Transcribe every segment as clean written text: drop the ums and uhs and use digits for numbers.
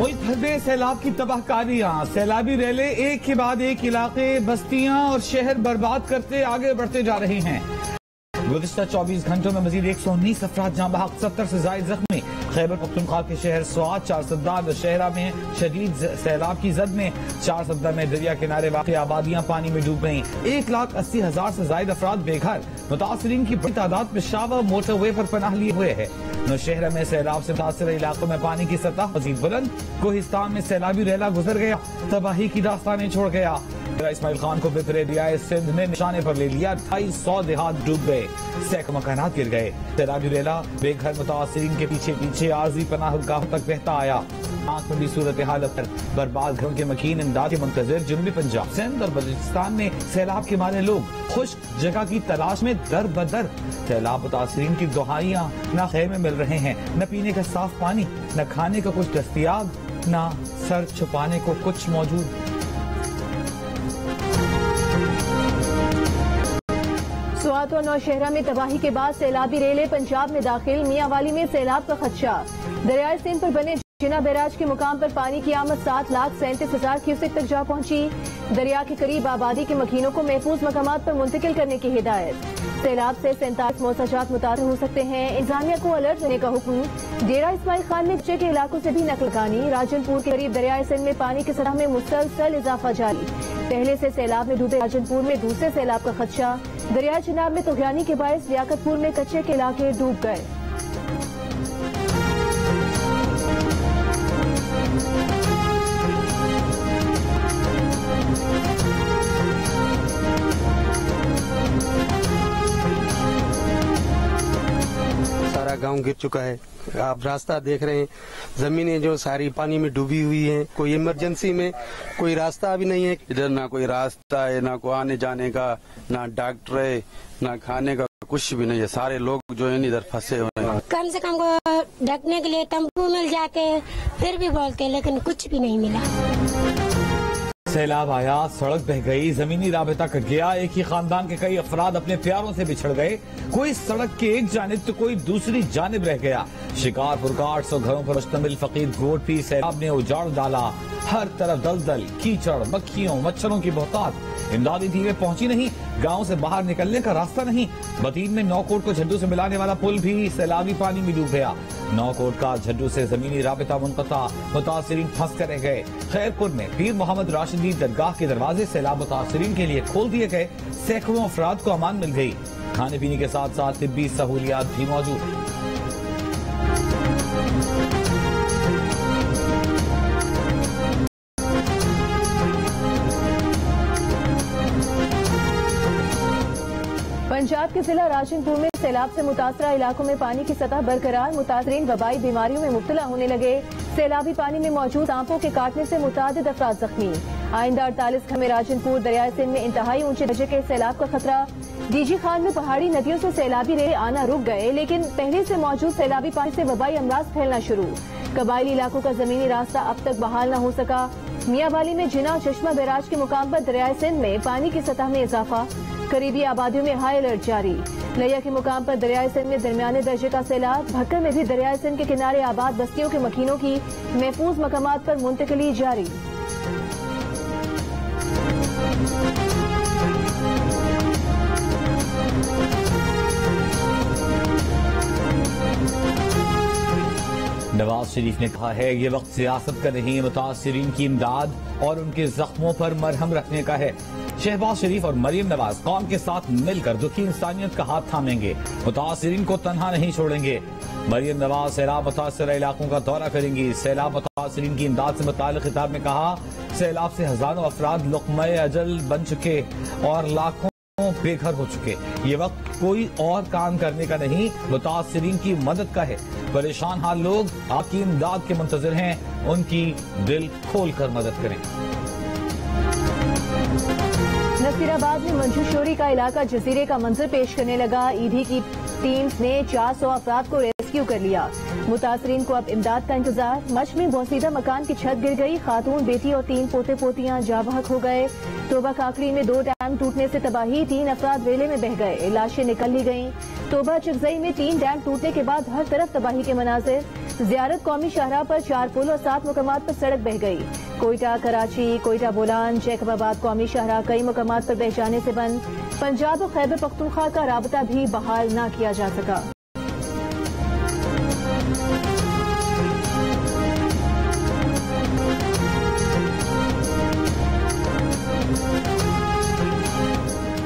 मुल्क भर में सैलाब की तबाहकारियां, सैलाबी रेले एक के बाद एक इलाके, बस्तियां और शहर बर्बाद करते आगे बढ़ते जा रहे हैं। गुज़िश्ता 24 घंटों में मजीद 119 अफराद जाँ बहक, 70 से जायद जख्मी। खैबर पख्तूनख्वा के शहर स्वात, 4 सद्दा दशहरा में शदीद सैलाब की जद में 4 सद्दा में दरिया किनारे वाक़ आबादियां पानी में डूब गईं। 1,80,000 से जायद अफराद बेघर। मुतासरीन की बड़ी तादाद पेशावर मोटरवे पर पनाह लिए हुए है। नौशहरा में सैलाब से मुतासर इलाकों में पानी की सतह मजीद बुलंद। कोहिस्तान में सैलाबी रेला गुजर गया, तबाही की दास्तानें छोड़ गया। इस्माइल खान को बितरे दरियाए सिंध ने निशाने पर ले लिया, 250 देहात डूब गए, सैकड़ों मकानात गिर गए। सैलाबी रेला बेघर मुतासरीन के पीछे पीछे आरजी पनाहगाह तक बहता आया। आंख में भी सूरत हाल बर्बाद घरों के मकीन इमदाद के मुंतजिर जनूबी पंजाब, सिंध और बलूचिस्तान में सैलाब के मारे लोग खुश्क जगह की तलाश में दर बदर। सैलाब मुतासरीन की दुहाइयां न खैर में मिल रहे हैं, न पीने का साफ पानी, न खाने का कुछ दस्तियाब, न सर छुपाने को कुछ मौजूद। स्वात और नौशहरा में तबाही के बाद सैलाबी रेले पंजाब में दाखिल। मियांवाली में सैलाब का खदशा। दरियाए सिंध पर बने जिना बैराज के मुकाम पर पानी की आमद 7,37,000 क्यूसेक तक जा पहुंची। दरिया के करीब आबादी के मकीनों को महफूज मकामात पर मुंतकिल करने की हिदायत। सैलाब से 47 मौसाजात मुतासर हो सकते हैं, इंतजामिया को अलर्ट देने का हुक्म। डेरा इस्माइल खान में नीचे के इलाकों से भी नकलकानी। राजनपुर के करीब दरियाए सिंध में पानी की सतह में मुसलसल इजाफा जारी। पहले से सैलाब में डूबे राजनपुर में दूसरे सैलाब का खदशा। दरियाए चिनाब में तुगयानी के बायस लियाकतपुर में कच्चे के इलाके डूब गए। सारा गांव गिर चुका है, आप रास्ता देख रहे हैं, जमीनें जो सारी पानी में डूबी हुई हैं। कोई इमरजेंसी में कोई रास्ता भी नहीं है, इधर ना कोई रास्ता है, ना कोई आने जाने का, ना डॉक्टर है, ना खाने का, कुछ भी नहीं है। सारे लोग जो है इधर फंसे हुए हैं। कम से कम को ढकने के लिए तंबू मिल जाते, फिर भी बोलते, लेकिन कुछ भी नहीं मिला। सैलाब आया, सड़क बह गई, जमीनी राबता कट गया, एक ही खानदान के कई अफराद अपने प्यारों से बिछड़ गए। कोई सड़क के एक जानिब तो कोई दूसरी जानिब रह गया। शिकारपुर का 800 घरों पर मुश्तमिल फकीर गोट भी सैलाब ने उजाड़ डाला। हर तरफ दलदल, कीचड़, मक्खियों, मच्छरों की बहुतात। इमदादी टीमें पहुंची नहीं, गांव से बाहर निकलने का रास्ता नहीं। बतीन में नौकोट को झड्डू से मिलाने वाला पुल भी सैलाबी पानी में डूब गया। नौकोट का झड्डू से जमीनी राबता मुनक़ता, मुतासरीन फंस कर रह गए। खैरपुर में पीर मोहम्मद राशिदी दरगाह के दरवाजे सैलाब मुतासरीन के लिए खोल दिए गए। सैकड़ों अफराद को अमान मिल गई। खाने पीने के साथ साथ तिब्बी सहूलियात भी मौजूद। पंजाब के जिला राजनपुर में सैलाब से मुतासरा इलाकों में पानी की सतह बरकरार। मुतासरीन वबाई बीमारियों में मुब्तला होने लगे। सैलाबी पानी में मौजूद सांपों के काटने से मुतादिद अफराद जख्मी। आइंदा 48 घंटे में राजनपुर दरियाए सिंध में इंतहाई ऊंचे दर्जे के सैलाब का खतरा। डीजी खान में पहाड़ी नदियों से सैलाबी रेले आना रुक गए, लेकिन पहले से मौजूद सैलाबी पानी से वबाई अमराज फैलना शुरू। कबायली इलाकों का जमीनी रास्ता अब तक बहाल न हो सका। मियांवाली में जिना चश्मा बैराज के मुकाम पर दरियाए सिंध में पानी की सतह में इजाफा। करीबी आबादियों में हाई अलर्ट जारी। लिया के मुकाम पर दरियाए सिंध में दरमियाने दर्जे का सैलाब। भक्कर में भी दरियाए सिंध के किनारे आबाद बस्तियों के मकीनों की महफूज मकामात पर मुंतकिली जारी। नवाज शरीफ ने कहा है ये वक्त सियासत का नहीं, मुतासरीन की इमदाद और उनके जख्मों पर मरहम रखने का है। शहबाज शरीफ और मरियम नवाज कौम के साथ मिलकर दुखी इंसानियत का हाथ थामेंगे, मुतासरीन को तन्हा नहीं छोड़ेंगे। मरियम नवाज सैलाब मुतासर इलाकों का दौरा करेंगी। सैलाब मुतासरीन की इमदाद से मुताल्लिक़ खिताब में कहा, सैलाब से हजारों अफराद लुक़्मा-ए अजल बन चुके और लाखों बेघर हो चुके। ये वक्त कोई और काम करने का नहीं, मुतासरीन की मदद का है। परेशान हाल लोग आपकी इमदाद के मुंतज़िर हैं, उनकी दिल खोल कर मदद करें। नसीराबाद में मंजूशोरी का इलाका जजीरे का मंजर पेश करने लगा। ईडी की टीम्स ने 400 अफराद को रेस्क्यू कर लिया। متاثرین کو اب امداد کا انتظار. مچھ میں بوسیدہ مکان کی چھت گر گئی. خاتون، بیٹی اور 3 پوتے پوتیاں جاں بحق ہو گئے. توبہ کاکڑی میں 2 ڈیم ٹوٹنے سے تباہی. 3 افراد ریلے میں بہہ گئے. لاشیں نکل لی گئیں. توبہ چکزئی میں 3 ڈیم ٹوٹنے کے بعد ہر طرف تباہی کے مناظر. زیارت قومی شاہراہ پر 4 پل اور 7 مقامات پر سڑک بہہ گئی. کوئٹہ، کراچی، کوئٹہ بولان، جیکب آباد قومی شاہراہ کئی مقامات پر بہہ جانے سے بند. پنجاب اور خیبر پختونخوا کا رابطہ بھی بحال نہ کیا جا سکا.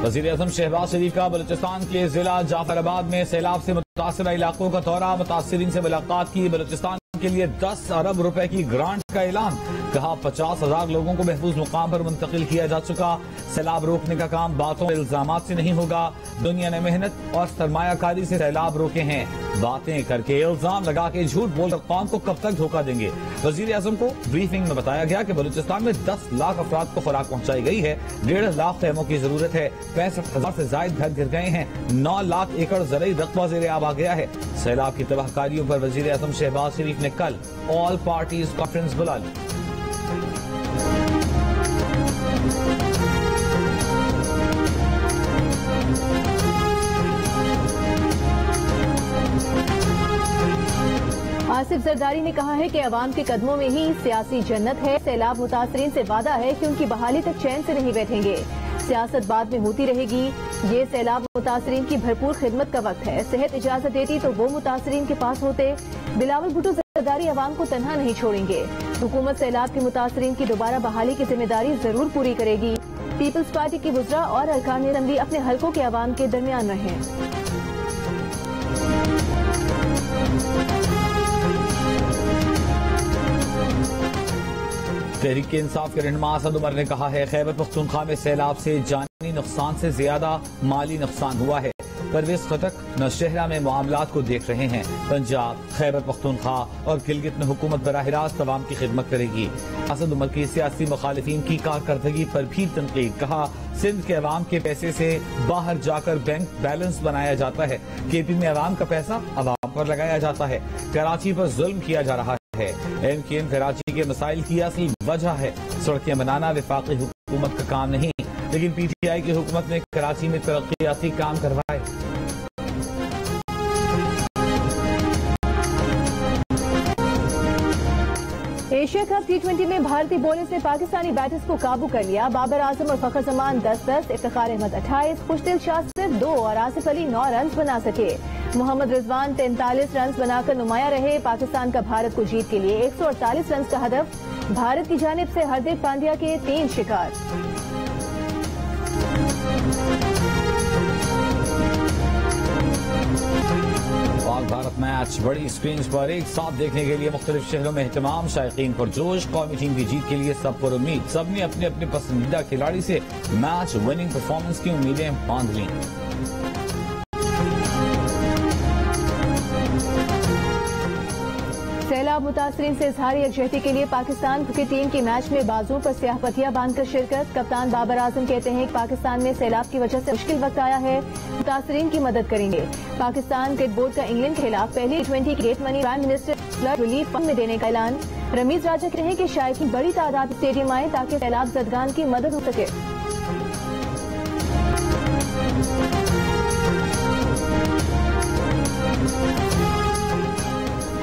وزیر اعظم شہباز شریف کا بلوچستان کے ضلع جعفر آباد میں سیلاب سے متاثرہ علاقوں کا دورہ. متاثرین سے ملاقات کی. بلوچستان کے لیے 10 ارب روپے کی گرانٹ کا اعلان. کہا 50,000 لوگوں کو محفوظ مقام پر منتقل کیا جا چکا. سیلاب روکنے کا کام باتوں اور الزامات سے نہیں ہوگا. دنیا نے محنت اور سرمایہ کاری سے سیلاب روکے ہیں. باتیں کر کے، الزام لگا کے، جھوٹ بول کر قوم کو کب تک دھوکہ دیں گے. وزیر اعظم کو بریفنگ میں بتایا گیا کہ بلوچستان میں 10 لاکھ افراد کو خوراک پہنچائی گئی ہے. 1.5 لاکھ خیموں کی ضرورت ہے. 65,000 سے زائد گھر گر گئے ہیں. 9 لاکھ ایکڑ زرعی رقبہ زیر آب آ گیا ہے. سیلاب کی تباہ کاریوں پر وزیر اعظم شہباز شریف نے کل آل پارٹیز کانفرنس بلا لی. آصف زرداری نے کہا ہے کہ عوام کے قدموں میں ہی سیاسی جنت ہے. سیلاب متاثرین سے وعدہ ہے کہ ان کی بحالی تک چین سے نہیں بیٹھیں گے. سیاست بعد میں ہوتی رہے گی. یہ سیلاب متاثرین کی بھرپور خدمت کا وقت ہے. صحت اجازت دیتی تو وہ متاثرین کے پاس ہوتے. بلاول بھٹو زرداری عوام کو تنہا نہیں چھوڑیں گے. حکومت سیلاب کے متاثرین کی دوبارہ بحالی کی ذمہ داری ضرور پوری کرے گی. پیپلز پارٹی کی وزراء اور ارکان اسمبلی اپنے حلقوں کے عوام کے درمیان رہیں. تحریک انصاف کے رہنما اسد عمر نے کہا ہے خیبر پختونخوا میں سیلاب سے جانی نقصان سے زیادہ مالی نقصان ہوا ہے. پرویز خٹک نوشہرہ میں معاملات کو دیکھ رہے ہیں. پنجاب، خیبر پختونخوا اور گلگت میں حکومت براہ راست عوام کی خدمت کرے گی. اسد عمر کی سیاسی مخالفین کی کارکردگی پر بھی تنقید. کہا سندھ کے عوام کے پیسے سے باہر جا کر بینک بیلنس بنایا جاتا ہے. کے پی میں عوام کا پیسہ عوام پر لگایا جاتا ہے. کراچی پر ظلم کیا جا رہا ہے. MKM کراچی کے مسائل کی اصل وجہ ہے. سڑکیں بنانا وفاقی حکومت کا کام نہیں، لیکن PTI کی حکومت نے کراچی میں ترقیاتی کام کروائے. ایشیا کپ T20 میں بھارتی بولرز نے پاکستانی بیٹرز کو قابو کر لیا. بابر اعظم اور فخر زمان 10-10، افتخار احمد 28، خوشدل شاہ صرف 2 اور آصف علی 9 رنز بنا سکے. محمد رضوان 43 رنز بنا کر نمایاں رہے. پاکستان کا بھارت کو جیت کے لیے 148 رنز کا ہدف. بھارت کی جانب سے ہردیک پانڈیا کے 3 شکار. پاک بھارت میچ بڑی اسکرینز پر ایک ساتھ دیکھنے کے لیے مختلف شہروں میں اہتمام. شائقین پرجوش. قومی ٹیم کی جیت کے لیے سب پر امید. سب نے اپنے اپنے پسندیدہ کھلاڑی سے میچ وننگ پرفارمنس کی امیدیں باندھ لیں. سیلاب متاثرین سے اظہار یکجہتی کے لیے پاکستان کرکٹ ٹیم کی میچ میں بازو پر سیاہ پتیاں باندھ کر شرکت. کپتان بابر اعظم کہتے ہیں کہ پاکستان میں سیلاب کی وجہ سے مشکل وقت آیا ہے. متاثرین کی مدد کریں گے. پاکستان کرکٹ بورڈ کا انگلینڈ کے خلاف پہلی T20 gate money prime minister flood relief fund میں دینے کا اعلان. رمیز راجہ کہتے ہیں کہ شائقین بڑی تعداد اسٹیڈیم آئیں تاکہ سیلاب زدگان کی مدد ہو سکے.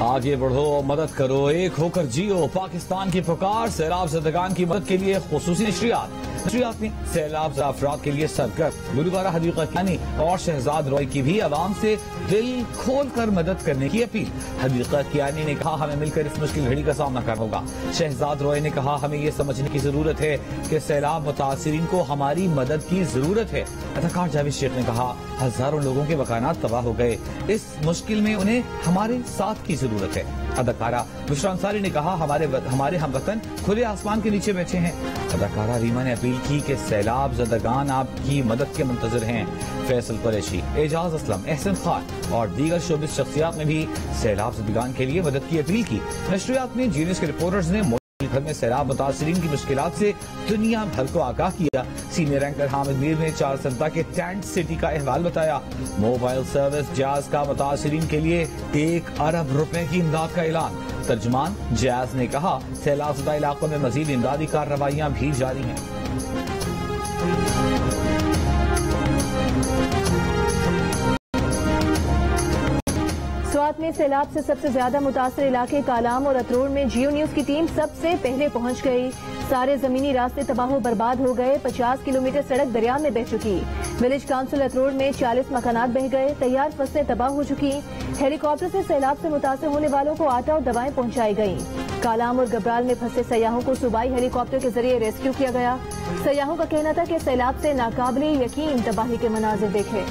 آگے بڑھو، مدد کرو، ایک ہو کر جیو. پاکستان کی پکار. سیلاب زدگان کی مدد کے لیے خصوصی نشریات میں سیلاب زدہ افراد کے لیے سرگرم. گلوکارہ حدیقہ کیانی اور شہزاد روی کی بھی عوام سے دل کھول کر مدد کرنے کی اپیل. حدیقہ کیانی نے کہا ہمیں مل کر اس مشکل گھڑی کا سامنا کرنا ہوگا. شہزاد روی نے کہا ہمیں یہ سمجھنے کی ضرورت ہے کہ سیلاب متاثرین کو ہماری مدد کی ضرورت ہے. اداکار جاوید شیخ نے کہا ہزاروں لوگوں کے مکانات تباہ ہو گئے. اس مشکل میں انہیں ہمارے ساتھ کی ضرورت ہے. اداکارہ بشرا انصاری نے کہا ہمارے ہم وطن کھلے آسمان کے نیچے بیٹھے ہیں. اداکارہ ریما نے اپیل کی کہ سیلاب زدگان آپ کی مدد کے منتظر ہیں. فیصل قریشی، اعجاز اسلم، احسن خان اور دیگر شوبز شخصیات نے بھی سیلاب زدگان کے لیے مدد کی اپیل کی. نشریات میں جینیس کے رپورٹرز نے भर में सैलाब मुतासरीन की मुश्किलात से दुनिया भर को आगाह किया। सीनियर एंकर हामिद मीर ने 4 जनता के टेंट सिटी का अहवाल बताया। मोबाइल सर्विस जैज का मुतासरीन के लिए 1 अरब रुपए की इमदाद का ऐलान। तर्जुमान जैज ने कहा, सैलाब ज़दा इलाकों में मजीद इमदादी कार्रवाइयां भी जारी हैं। स्वात में सैलाब से सबसे ज्यादा मुतासर इलाके कालाम और अतरोड़ में जियो न्यूज की टीम सबसे पहले पहुंच गई। सारे जमीनी रास्ते तबाह बर्बाद हो गए। 50 किलोमीटर सड़क दरिया में बह चुकी। विलेज काउंसिल अतरोड़ में 40 मकानात बह गए। तैयार फसलें तबाह हो चुकी। हेलीकॉप्टर से सैलाब से मुतासर होने वालों को आटा और दवाएं पहुंचाई गयी। कालाम और गबराल में फंसे सयाहों को सूबाई हेलीकॉप्टर के जरिए रेस्क्यू किया गया। सयाहों का कहना था कि सैलाब से नाकाबिले यकीन तबाही के मनाजिर देखे।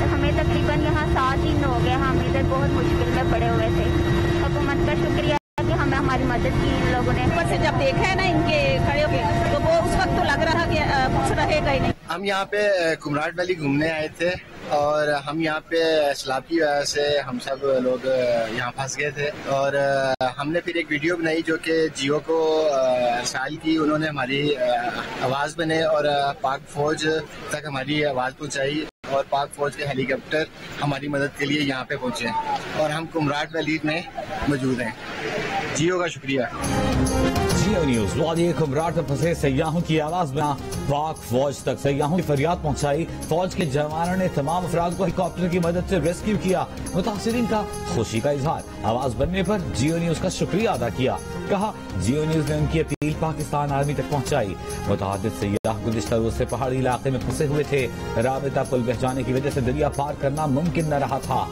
हमें तकरीबन यहाँ 7 दिन हो गए। हम इधर बहुत मुश्किल में पड़े हुए थे। हुकूमत का शुक्रिया कि हमें हमारी मदद की इन लोगों ने। ऊपर से जब देखा है ना इनके खड़े होके तो वो उस वक्त तो लग रहा कि कुछ रहेगा ही नहीं। हम यहाँ पे कुमराट वैली घूमने आए थे और हम यहाँ पे सैलाब की वजह से हम सब लोग यहाँ फंस गए थे और हमने फिर एक वीडियो बनाई जो कि जियो को अरसाल की। उन्होंने हमारी आवाज़ बने और पाक फौज तक हमारी आवाज़ पहुँचाई और पाक फौज के हेलीकॉप्टर हमारी मदद के लिए यहाँ पे पहुँचे और हम कुमराट वैली में मौजूद हैं। जियो का शुक्रिया। जियो न्यूज वादी कुमराट में फंसे सयाहों की आवाज बना पाक फौज तक सयाहों की फरियाद पहुंचाई। फौज के जवानों ने तमाम अफराद को हेलीकॉप्टर की मदद से रेस्क्यू किया। मुतासिरीन का खुशी का इजहार। आवाज बनने पर जियो न्यूज का शुक्रिया अदा किया। कहा, जियो न्यूज ने उनकी अपील पाकिस्तान आर्मी तक पहुंचाई। मुतअद्दिद सयाह गुज़िश्ता रोज से पहाड़ी इलाके में फंसे हुए थे। राबिता पुल बह जाने की वजह से दरिया पार करना मुमकिन न रहा था।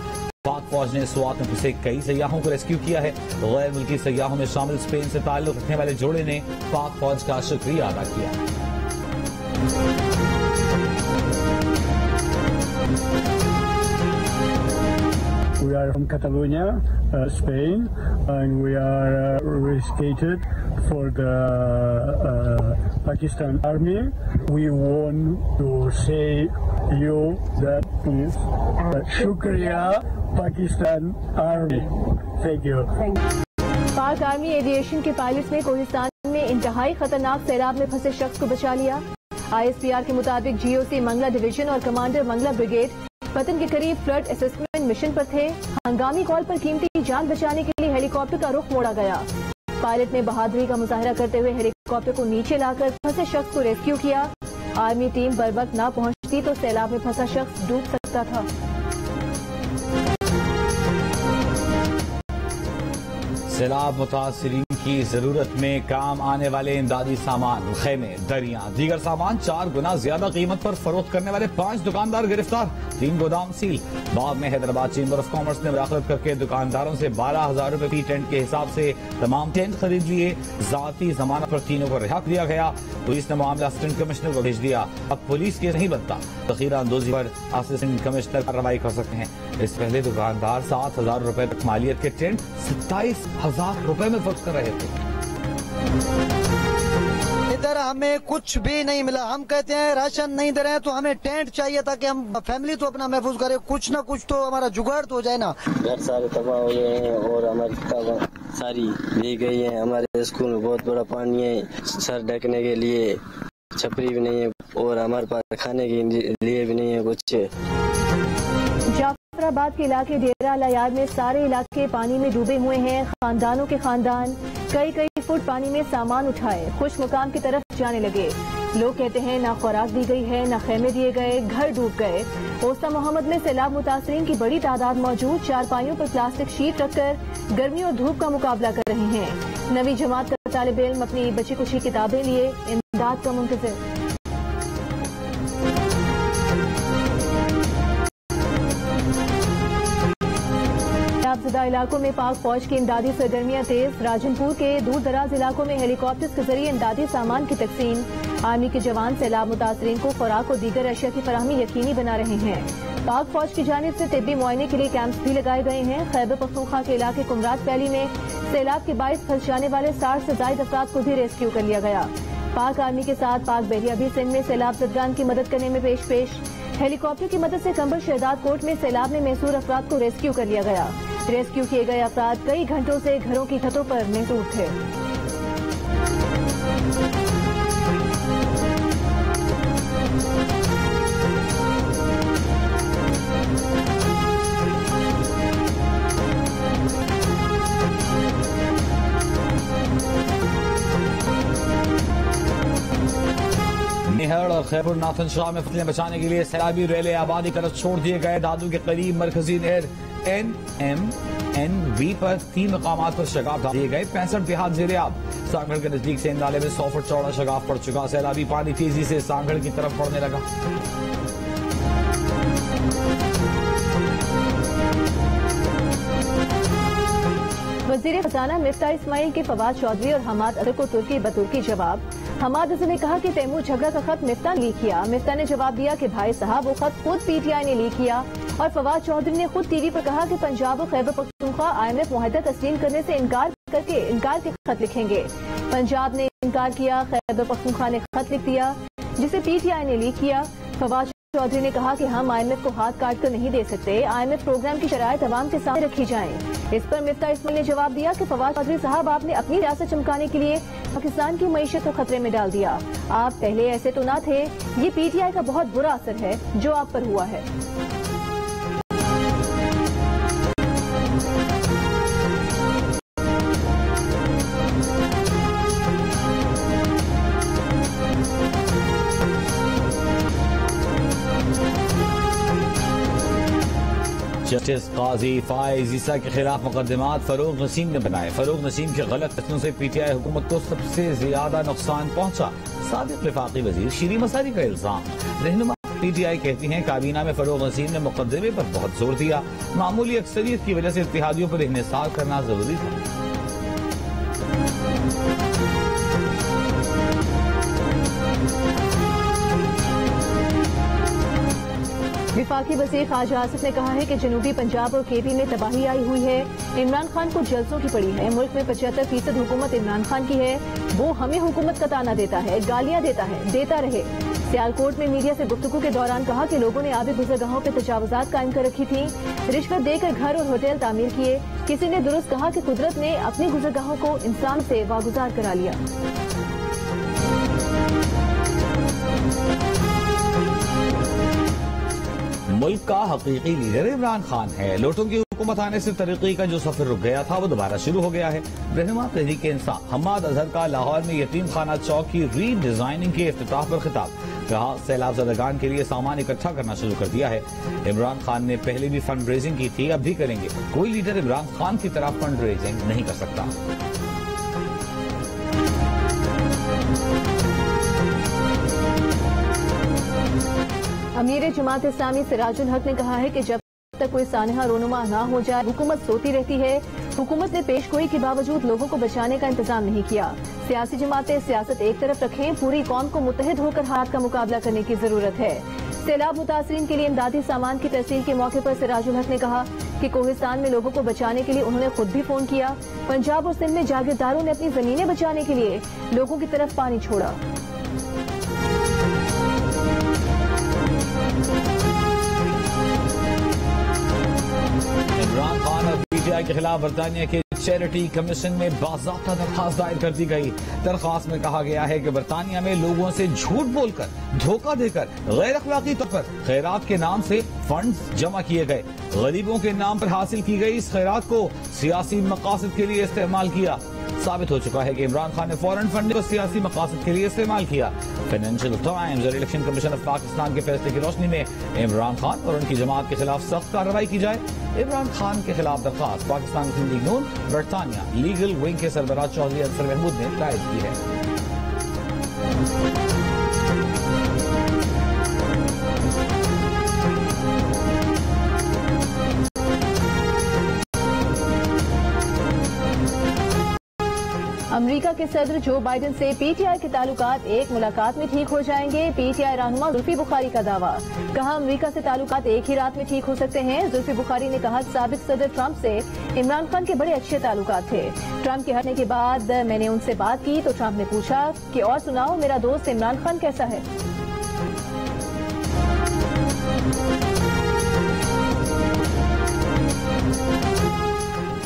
पाक फौज ने स्वात में फंसे कई सयाहों को रेस्क्यू किया है। गैर मुल्की सयाहों में शामिल स्पेन से ताल्लुक रखने वाले जोड़े ने पाक फौज का शुक्रिया अदा किया। We are from Catalonia, Spain, and we are rescued for the Pakistan Army. We want to say you that please, shukriya Pakistan Army. Thank you. पाक आर्मी एविएशन के पायलट ने कोहिस्तान में इंतहाई खतरनाक सैलाब में फंसे शख्स को बचा लिया। ISPR के मुताबिक GOC मंगला डिवीजन और कमांडर मंगला ब्रिगेड पतन के करीब फ्लड असेसमेंट मिशन पर थे। हंगामी कॉल पर कीमती जान बचाने के लिए हेलीकॉप्टर का रुख मोड़ा गया। पायलट ने बहादुरी का मुजाहरा करते हुए हेलीकॉप्टर को नीचे लाकर फंसे शख्स को रेस्क्यू किया। आर्मी टीम बर वक्त न पहुंचती तो सैलाब में फंसा शख्स डूब सकता था। सैलाब मुतासरीन की जरूरत में काम आने वाले इमदादी सामान, खेमे, दरिया, दीगर सामान 4 गुना ज्यादा कीमत पर फरोख्त करने वाले 5 दुकानदार गिरफ्तार। 3 गोदाम सील। बाद में हैदराबाद चेंबर ऑफ कॉमर्स ने मुराकबत करके दुकानदारों से 12,000 रुपए फी टेंट के हिसाब से तमाम टेंट खरीद लिए। जाती जमानत पर तीनों को रिहा किया गया। पुलिस ने मामला असिस्टेंट कमिश्नर को भेज दिया। अब पुलिस केस नहीं बनता। तखीरा अंदोजी पर असिस्टेंट कमिश्नर कार्रवाई कर सकते हैं। इस पहले दुकानदार 7,000 रुपए तक मालियत के टेंट 27,000 रुपए में फरोख्त कर रहे थे। इधर हमें कुछ भी नहीं मिला। हम कहते हैं राशन नहीं दे रहे हैं तो हमें टेंट चाहिए ताकि हम फैमिली तो अपना महफूज करें। कुछ ना कुछ तो हमारा जुगाड़ तो हो जाए ना। घर सारे तबाह हो गए हैं और हमारी किताबें सारी ले गई हैं। हमारे स्कूल में बहुत बड़ा पानी है। सर ढकने के लिए छपरी भी नहीं है और हमारे पास खाने के लिए भी नहीं है कुछ। जाफराबाद के इलाके डेरा अलायाद में सारे इलाके पानी में डूबे हुए हैं। खानदानों के खानदान कई फुट पानी में सामान उठाए खुश मुकाम की तरफ जाने लगे। लोग कहते हैं ना खुराक दी गई है, ना खेमे दिए गए, घर डूब गए। ओस्ता मोहम्मद में सैलाब मुतासरीन की बड़ी तादाद मौजूद। चारपाइयों पर प्लास्टिक शीट रखकर गर्मी और धूप का मुकाबला कर रहे हैं। नवी जमात का तालिब इल्म अपनी बची कुछ किताबें लिए इमदाद का मुंतज़िर। सैलाबज़दा इलाकों में पाक फौज की इमदादी सरगर्मियां तेज। राजनपुर के दूर दराज इलाकों में हेलीकॉप्टर्स के जरिए इमदादी सामान की तकसीम। आर्मी के जवान सैलाब मुतासरीन को खुराक और दीगर अशिया की फराहमी यकीनी बना रहे हैं। पाक फौज की जानिब से तिब्बी मुआयने के लिए कैंप्स भी लगाए गए हैं। खैबर पख्तूनख्वा के इलाके कुमरात वैली में सैलाब के बाइस फंस जाने वाले 60 से ज्यादा अफराद को भी रेस्क्यू कर लिया गया। पाक आर्मी के साथ पाक बहरिया भी सिंध में सैलाब ज़दगान की मदद करने में पेश। ہیلی کاپٹر کی مدد سے کمبر شہداد کوٹ میں سیلاب میں محصور افراد کو ریسکیو کر لیا گیا۔ ریسکیو کیے گئے افراد کئی گھنٹوں سے گھروں کی چھتوں پر محفوظ تھے۔ میہر اور خیبر ناتھن شاہ میں فصلیں بچانے کے لیے سیلابی ریلے آبادی طرف چھوڑ دیے گئے۔ دادو کے قریب مرکزی نہر NMNV پر 3 مقامات پر شگاف ڈال دیے گئے۔ 65 دیہات زیر آب۔ سانگھڑ کے نزدیک سے نالے میں 100 فٹ چوڑا شگاف پڑ چکا۔ سیلابی پانی تیزی سے سانگھڑ کی طرف بڑھنے لگا۔ وزیر خزانہ مفتاح اسماعیل کے فواد چودھری اور حماد اظہر کو ترکی بترکی جواب۔ حماد اظہر نے کہا کہ تیمور جھگڑا کا خط مفتاح نے لیک کیا۔ مفتاح نے جواب دیا کہ بھائی صاحب وہ خط خود PTI نے لیک کیا، اور فواد چودھری نے خود TV پر کہا کہ پنجاب اور خیبر پختونخوا IMF معاہدہ تسلیم کرنے سے انکار کے خط لکھیں گے۔ پنجاب نے انکار کیا، خیبر پختونخوا نے خط لکھ دیا جسے PTI نے لیک کیا۔ فواد چودھری نے کہا کہ ہم IMF کو ہاتھ کاٹ کر نہیں دے سکتے، IMF پروگرام کی شرائط عوام کے سامنے رکھی جائیں۔ اس پر مفتاح اسماعیل نے جواب دیا کہ فواد چودھری صاحب آپ نے اپنی ریاست چمکانے کے لیے پاکستان کی معیشت کو خطرے میں ڈال دیا۔ آپ پہلے ایسے تو نہ تھے۔ یہ PTI کا بہت برا اثر ہے جو آپ پر ہوا ہے۔ جسٹس قاضی فائز عیسیٰ کے خلاف مقدمات فروغ نسیم نے بنائے۔ فروغ نسیم کے غلط فیصلوں سے PTI حکومت کو سب سے زیادہ نقصان پہنچا۔ سابق وفاقی وزیر شیریں مساری کا الزام۔ رہنما PTI کہتی ہیں کابینہ میں فروغ نسیم نے مقدمے پر بہت زور دیا۔ معمولی اکثریت کی وجہ سے اتحادیوں پر انحصار کرنا ضروری تھا۔ وفاقی وزیر خواجہ آصف نے کہا ہے کہ جنوبی پنجاب اور KB میں تباہی آئی ہوئی ہے۔ عمران خان کو جلسوں کی پڑی ہے۔ ملک میں 75% حکومت عمران خان کی ہے۔ وہ ہمیں حکومت کا تانا دیتا ہے، گالیاں دیتا ہے، دیتا رہے۔ سیالکوٹ میں میڈیا سے گفتگو کے دوران کہا کہ لوگوں نے آبی گزرگاہوں پہ تجاوزات قائم کر رکھی تھیں، رشوت دے کر گھر اور ہوٹل تعمیر کیے۔ کسی نے درست کہا کہ قدرت نے اپنی گزرگاہوں کو انسان سے واگزار کرا لیا۔ ملک کا حقیقی لیڈر عمران خان ہے۔ لوٹوں کی حکومت آنے سے ترقی کا جو سفر رک گیا تھا وہ دوبارہ شروع ہو گیا ہے۔ رہنما تحریک انصاف حماد اظہر کا لاہور میں یتیم خانہ چوک کی ری ڈیزائننگ کے افتتاح پر خطاب۔ کہا سیلاب زدگان کے لیے سامان اکٹھا کرنا شروع کر دیا ہے۔ عمران خان نے پہلے بھی فنڈ ریزنگ کی تھی، اب بھی کریں گے۔ کوئی لیڈر عمران خان کی طرح فنڈ ریزنگ نہیں کر سکتا۔ امیر جماعت اسلامی سراج الحق نے کہا ہے کہ جب تک کوئی سانحہ رونما نہ ہو جائے حکومت سوتی رہتی ہے۔ حکومت نے پیش گوئی کے باوجود لوگوں کو بچانے کا انتظام نہیں کیا۔ سیاسی جماعتیں سیاست ایک طرف رکھیں، پوری قوم کو متحد ہو کر حالات کا مقابلہ کرنے کی ضرورت ہے۔ سیلاب متاثرین کے لیے امدادی سامان کی ترسیل کے موقع پر سراج الحق نے کہا کہ کوہستان میں لوگوں کو بچانے کے لیے انہوں نے خود بھی فون کیا۔ پنجاب اور سندھ میں جاگیرداروں نے اپنی زمینیں بچانے کے لیے لوگوں کی طرف پانی چھوڑا۔ عمران خان اور PTI کے خلاف برطانیہ کے چیریٹی کمیشن میں باضابطہ درخواست دائر کر دی گئی۔ درخواست میں کہا گیا ہے کہ برطانیہ میں لوگوں سے جھوٹ بول کر، دھوکہ دے کر، غیر اخلاقی طور پر خیرات کے نام سے فنڈز جمع کیے گئے۔ غریبوں کے نام پر حاصل کی گئی اس خیرات کو سیاسی مقاصد کے لیے استعمال کیا۔ ثابت ہو چکا ہے کہ عمران خان نے فورن فنڈ کو سیاسی مقاصد کے لیے استعمال کیا۔ فائنینشیل ٹائمز اور الیکشن کمیشن آف پاکستان کے فیصلے کی روشنی میں عمران خان اور ان کی جماعت کے خلاف سخت کارروائی کی جائے۔ عمران خان کے خلاف درخواست پاکستان مسلم لیگ نون برطانیہ لیگل ونگ کے سربراہ چودھری انصر محمود نے دائر کی ہے۔ امریکہ کے صدر جو بائیڈن سے PTI کے تعلقات ایک ملاقات میں ٹھیک ہو جائیں گے۔ PTI رہنما زلفی بخاری کا دعویٰ۔ کہا امریکہ سے تعلقات ایک ہی رات میں ٹھیک ہو سکتے ہیں۔ زلفی بخاری نے کہا سابق صدر ٹرمپ سے عمران خان کے بڑے اچھے تعلقات تھے۔ ٹرمپ کے ہٹنے کے بعد میں نے ان سے بات کی تو ٹرمپ نے پوچھا کہ اور سناؤ میرا دوست عمران خان کیسا ہے۔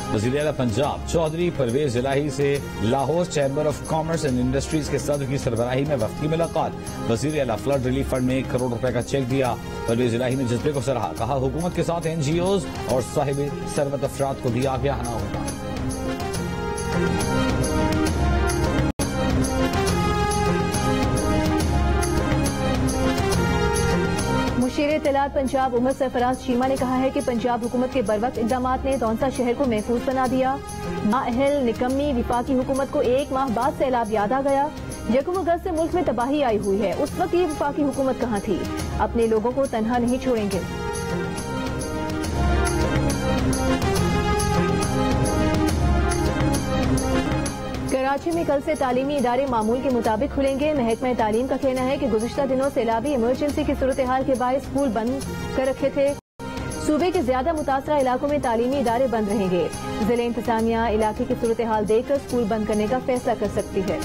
वज़ीर आला पंजाब चौधरी परवेज इलाही से Lahore chamber of commerce and industries के सदर की सरबराही में वक्त की मुलाकात। वज़ीर आला फ्लड रिलीफ फंड में 1 करोड़ रुपए का चेक दिया। परवेज इलाही ने जज्बे को सराहा, कहा हुकूमत के साथ NGOs और साहिब सरवत अफराद को भी आगे आना होगा। मुशीर इत्तलात पंजाब उमर सरफराज चीमा ने कहा है कि पंजाब हुकूमत के बरवक्त इक़दामात ने दौंसा शहर को महफूज बना दिया। नाअहल निकम्मी विफाकी हुकूमत को 1 माह बाद सैलाब याद आ गया। यकम अगस्त से मुल्क में तबाही आई हुई है, उस वक्त ये विफाकी हुकूमत कहाँ थी? अपने लोगों को तनहा नहीं छोड़ेंगे। कराची में कल से तालीमी इदारे मामूल के मुताबिक खुलेंगे। महकमा तालीम का कहना है कि गुज़िश्ता दिनों सैलाबी इमरजेंसी की सूरत हाल के बायस स्कूल बंद कर रखे थे। सूबे के ज्यादा मुतासरा इलाकों में तालीमी इदारे बंद रहेंगे। जिले इंतजामिया इलाके की सूरत हाल देखकर स्कूल बंद करने का फैसला कर सकती है।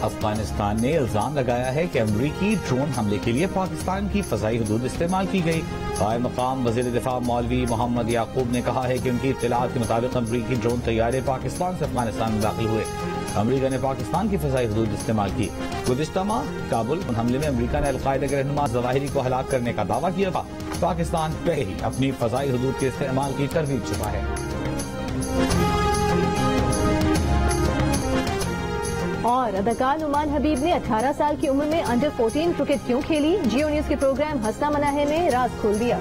अफगानिस्तान ने इल्जाम लगाया है कि अमरीकी ड्रोन हमले के लिए पाकिस्तान की फजाई हदूद इस्तेमाल की गई। कायम मकाम वज़ीर दिफा मौलवी मोहम्मद याकूब ने कहा है कि उनकी इत्तलात के मुताबिक अमरीकी ड्रोन तैयारे पाकिस्तान से अफगानिस्तान में दाखिल हुए। अमरीका ने पाकिस्तान की फजाई हदूद इस्तेमाल की। गुज़िश्ता माह काबुल हमले में अमरीका ने अलकायदा के रहनुमा ज़वाहिरी को हलाक करने का दावा किया था। पाकिस्तान पहले ही अपनी फजाई हदूद के इस्तेमाल की तरदीद चुका है। और अदाकार नुमान हबीब ने 18 साल की उम्र में अंडर 14 क्रिकेट क्यों खेली? जियो न्यूज के प्रोग्राम हंसना मना है में राज खोल दिया।